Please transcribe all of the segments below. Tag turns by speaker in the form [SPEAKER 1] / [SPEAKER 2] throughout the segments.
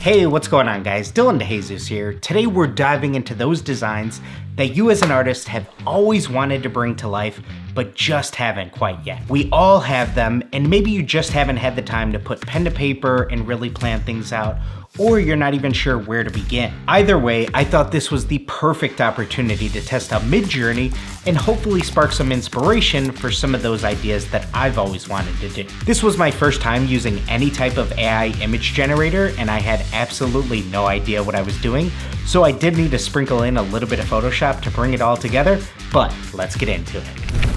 [SPEAKER 1] Hey, what's going on guys? DeJesus here. Today we're diving into those designs that you as an artist have always wanted to bring to life, but just haven't quite yet. We all have them, and maybe you just haven't had the time to put pen to paper and really plan things out, or you're not even sure where to begin. Either way, I thought this was the perfect opportunity to test out Midjourney and hopefully spark some inspiration for some of those ideas that I've always wanted to do. This was my first time using any type of AI image generator, and I had absolutely no idea what I was doing, so I did need to sprinkle in a little bit of Photoshop to bring it all together, but let's get into it.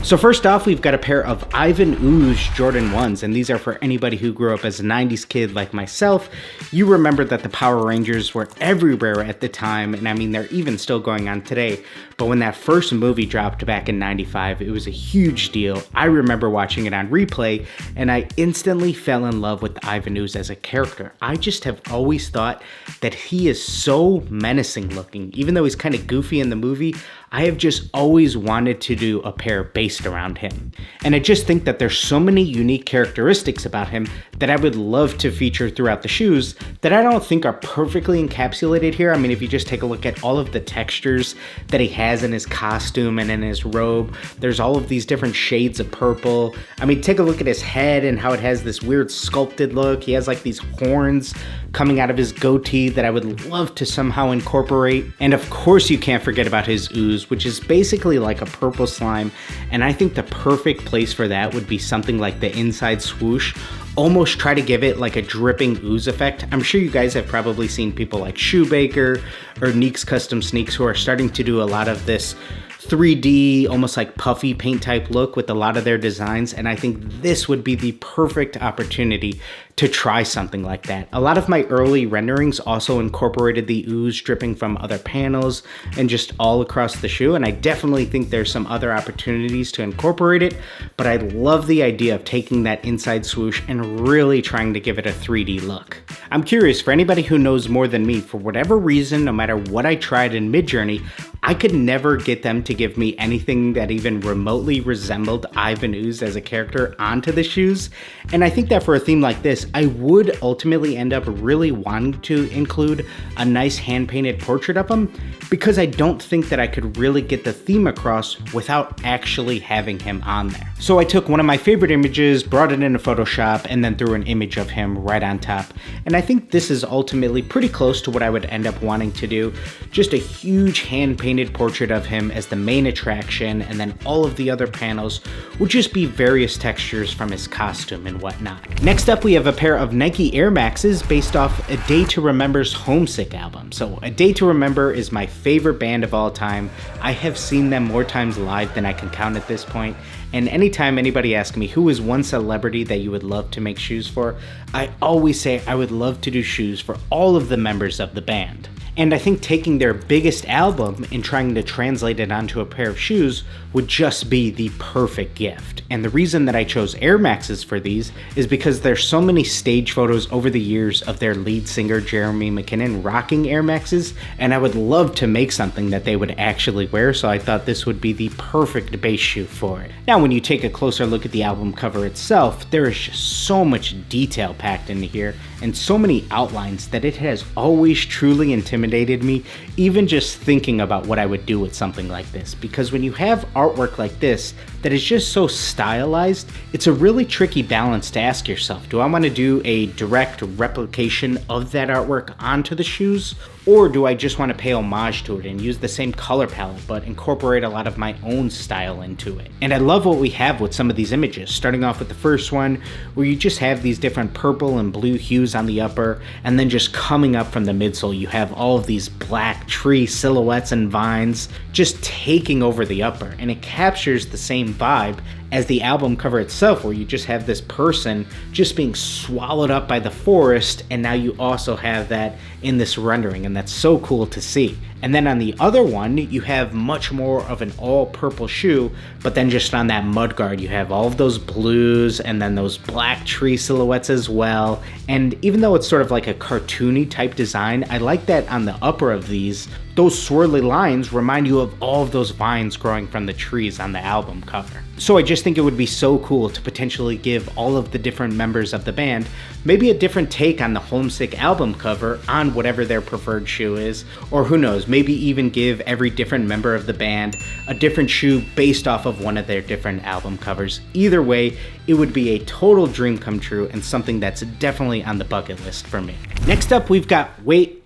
[SPEAKER 1] So first off, we've got a pair of Ooze Jordan 1s, and these are for anybody who grew up as a 90s kid like myself. You remember that the Power Rangers were everywhere at the time, and I mean, they're even still going on today. But when that first movie dropped back in '95, it was a huge deal. I remember watching it on replay, and I instantly fell in love with Ooze as a character. I just have always thought that he is so menacing looking. Even though he's kind of goofy in the movie, I have just always wanted to do a pair based around him. And I just think that there's so many unique characteristics about him that I would love to feature throughout the shoes that I don't think are perfectly encapsulated here. I mean, if you just take a look at all of the textures that he has in his costume and in his robe, there's all of these different shades of purple. I mean, take a look at his head and how it has this weird sculpted look. He has like these horns coming out of his goatee that I would love to somehow incorporate. And of course you can't forget about his ooze, which is basically like a purple slime. And I think the perfect place for that would be something like the inside swoosh. Almost try to give it like a dripping ooze effect. I'm sure you guys have probably seen people like Shoebaker or Neek's Custom Sneaks who are starting to do a lot of this 3D, almost like puffy paint type look with a lot of their designs, and I think this would be the perfect opportunity to try something like that. A lot of my early renderings also incorporated the ooze dripping from other panels and just all across the shoe, and I definitely think there's some other opportunities to incorporate it, but I love the idea of taking that inside swoosh and really trying to give it a 3D look. I'm curious, for anybody who knows more than me, for whatever reason, no matter what I tried in Midjourney, I could never get them to give me anything that even remotely resembled Ooze as a character onto the shoes. And I think that for a theme like this, I would ultimately end up really wanting to include a nice hand-painted portrait of him, because I don't think that I could really get the theme across without actually having him on there. So I took one of my favorite images, brought it into Photoshop, and then threw an image of him right on top. And I think this is ultimately pretty close to what I would end up wanting to do. Just a huge hand-painted portrait of him as the main attraction, and then all of the other panels would just be various textures from his costume and whatnot. Next up, we have a pair of Nike Air Maxes based off A Day to Remember's Homesick album. So A Day to Remember is my favorite band of all time. I have seen them more times live than I can count at this point. And anytime anybody asks me who is one celebrity that you would love to make shoes for, I always say I would love to do shoes for all of the members of the band. And I think taking their biggest album and trying to translate it onto a pair of shoes would just be the perfect gift. And the reason that I chose Air Maxes for these is because there's so many stage photos over the years of their lead singer Jeremy McKinnon rocking Air Maxes, and I would love to make something that they would actually wear, so I thought this would be the perfect base shoe for it. Now when you take a closer look at the album cover itself, there is just so much detail packed into here and so many outlines that it has always truly intimidated me, even just thinking about what I would do with something like this. Because when you have artwork like this that is just so stylized, it's a really tricky balance to ask yourself, do I want to do a direct replication of that artwork onto the shoes? Or do I just want to pay homage to it and use the same color palette but incorporate a lot of my own style into it? And I love what we have with some of these images, starting off with the first one where you just have these different purple and blue hues on the upper, and then just coming up from the midsole you have all of these black tree silhouettes and vines just taking over the upper, and it captures the same vibe as the album cover itself, where you just have this person just being swallowed up by the forest, and now you also have that in this rendering, and that's so cool to see. And then on the other one, you have much more of an all purple shoe, but then just on that mudguard, you have all of those blues and then those black tree silhouettes as well. And even though it's sort of like a cartoony type design, I like that on the upper of these, those swirly lines remind you of all of those vines growing from the trees on the album cover. So I just think it would be so cool to potentially give all of the different members of the band maybe a different take on the Homesick album cover on whatever their preferred shoe is, or who knows, maybe even give every different member of the band a different shoe based off of one of their different album covers. Either way, it would be a total dream come true and something that's definitely on the bucket list for me. Next up, we've got, wait.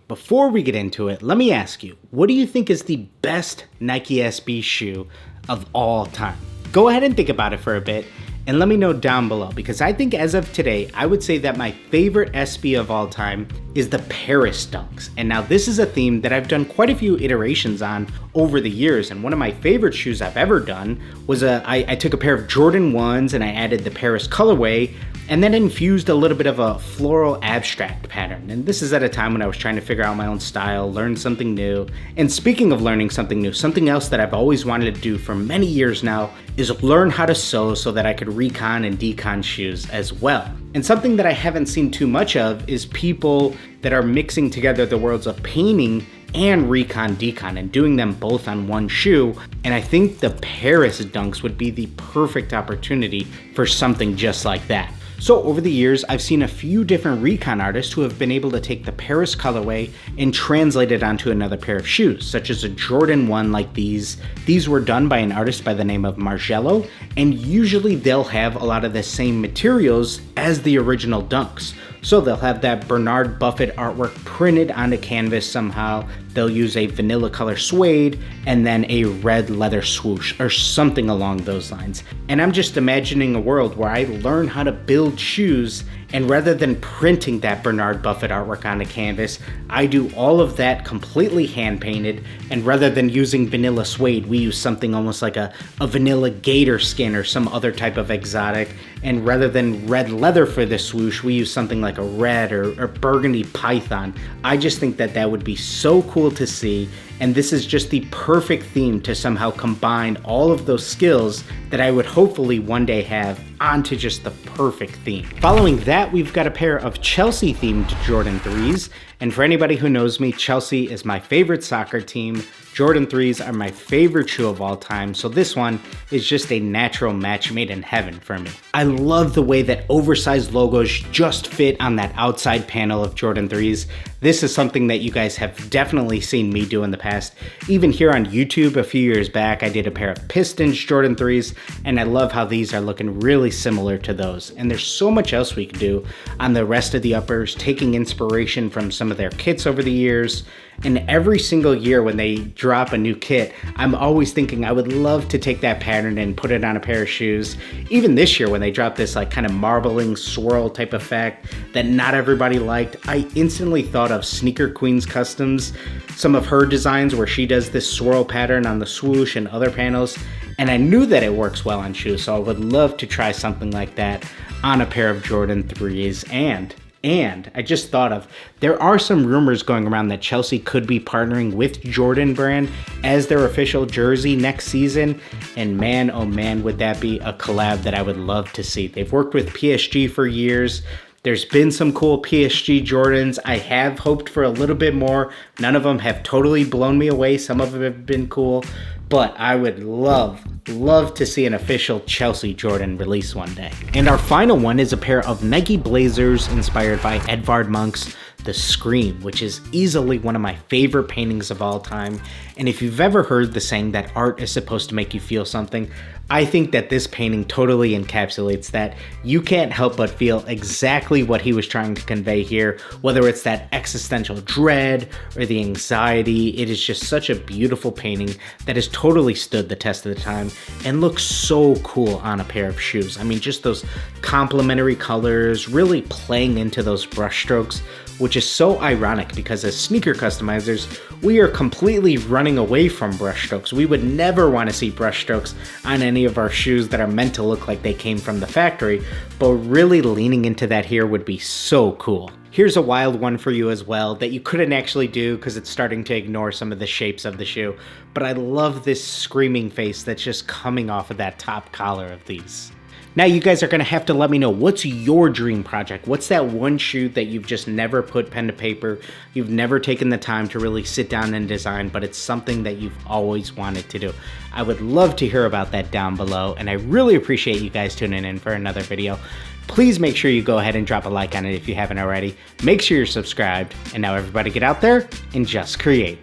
[SPEAKER 1] Before we get into it, let me ask you, what do you think is the best Nike SB shoe of all time? Go ahead and think about it for a bit and let me know down below, because I think as of today, I would say that my favorite SB of all time is the Paris Dunks. And now this is a theme that I've done quite a few iterations on over the years, and one of my favorite shoes I've ever done was I took a pair of Jordan 1s and I added the Paris colorway and then infused a little bit of a floral abstract pattern. And this is at a time when I was trying to figure out my own style, learn something new. And speaking of learning something new, something else that I've always wanted to do for many years now is learn how to sew so that I could recon and decon shoes as well. And something that I haven't seen too much of is people that are mixing together the worlds of painting and recon decon and doing them both on one shoe. And I think the Paris Dunks would be the perfect opportunity for something just like that. So over the years, I've seen a few different recon artists who have been able to take the Paris colorway and translate it onto another pair of shoes, such as a Jordan 1 like these. These were done by an artist by the name of Margello, and usually they'll have a lot of the same materials as the original Dunks. So they'll have that Bernard Buffett artwork printed onto canvas somehow. They'll use a vanilla color suede and then a red leather swoosh or something along those lines. And I'm just imagining a world where I learn how to build shoes, and rather than printing that Bernard Buffett artwork onto canvas, I do all of that completely hand painted, and rather than using vanilla suede, we use something almost like a vanilla gator skin or some other type of exotic. And rather than red leather for the swoosh, we use something like a red or burgundy python. I just think that that would be so cool to see, and this is just the perfect theme to somehow combine all of those skills that I would hopefully one day have onto just the perfect theme. Following that, we've got a pair of Chelsea themed Jordan 3s, and for anybody who knows me, Chelsea is my favorite soccer team. Jordan 3s are my favorite shoe of all time, so this one is just a natural match made in heaven for me. I love the way that oversized logos just fit on that outside panel of Jordan 3s. This is something that you guys have definitely seen me do in the past. Even here on YouTube a few years back, I did a pair of Pistons Jordan 3s, and I love how these are looking really similar to those. And there's so much else we could do on the rest of the uppers, taking inspiration from some of their kits over the years. And every single year when they drop a new kit, I'm always thinking I would love to take that pattern and put it on a pair of shoes. Even this year when they dropped this like kind of marbling swirl type effect that not everybody liked, I instantly thought of Sneaker Queen's Customs, some of her designs where she does this swirl pattern on the swoosh and other panels. And I knew that it works well on shoes, so I would love to try something like that on a pair of Jordan 3s. And I just thought of, there are some rumors going around that Chelsea could be partnering with Jordan brand as their official jersey next season. And man, oh man, would that be a collab that I would love to see. They've worked with PSG for years. There's been some cool PSG Jordans. I have hoped for a little bit more. None of them have totally blown me away. Some of them have been cool. But I would love to see an official Chelsea Jordan release one day. And our final one is a pair of Nike Blazers inspired by Edvard Munch's The Scream, which is easily one of my favorite paintings of all time. And if you've ever heard the saying that art is supposed to make you feel something, I think that this painting totally encapsulates that. You can't help but feel exactly what he was trying to convey here, whether it's that existential dread or the anxiety. It is just such a beautiful painting that has totally stood the test of the time and looks so cool on a pair of shoes. I mean, just those complementary colors really playing into those brush strokes, which is so ironic because as sneaker customizers, we are completely running away from brush strokes. We would never want to see brush strokes on any of our shoes that are meant to look like they came from the factory, but really leaning into that here would be so cool. Here's a wild one for you as well that you couldn't actually do because it's starting to ignore some of the shapes of the shoe, but I love this screaming face that's just coming off of that top collar of these. Now you guys are gonna have to let me know, what's your dream project? What's that one shoe that you've just never put pen to paper, you've never taken the time to really sit down and design, but it's something that you've always wanted to do? I would love to hear about that down below, and I really appreciate you guys tuning in for another video. Please make sure you go ahead and drop a like on it if you haven't already. Make sure you're subscribed, and now everybody get out there and just create.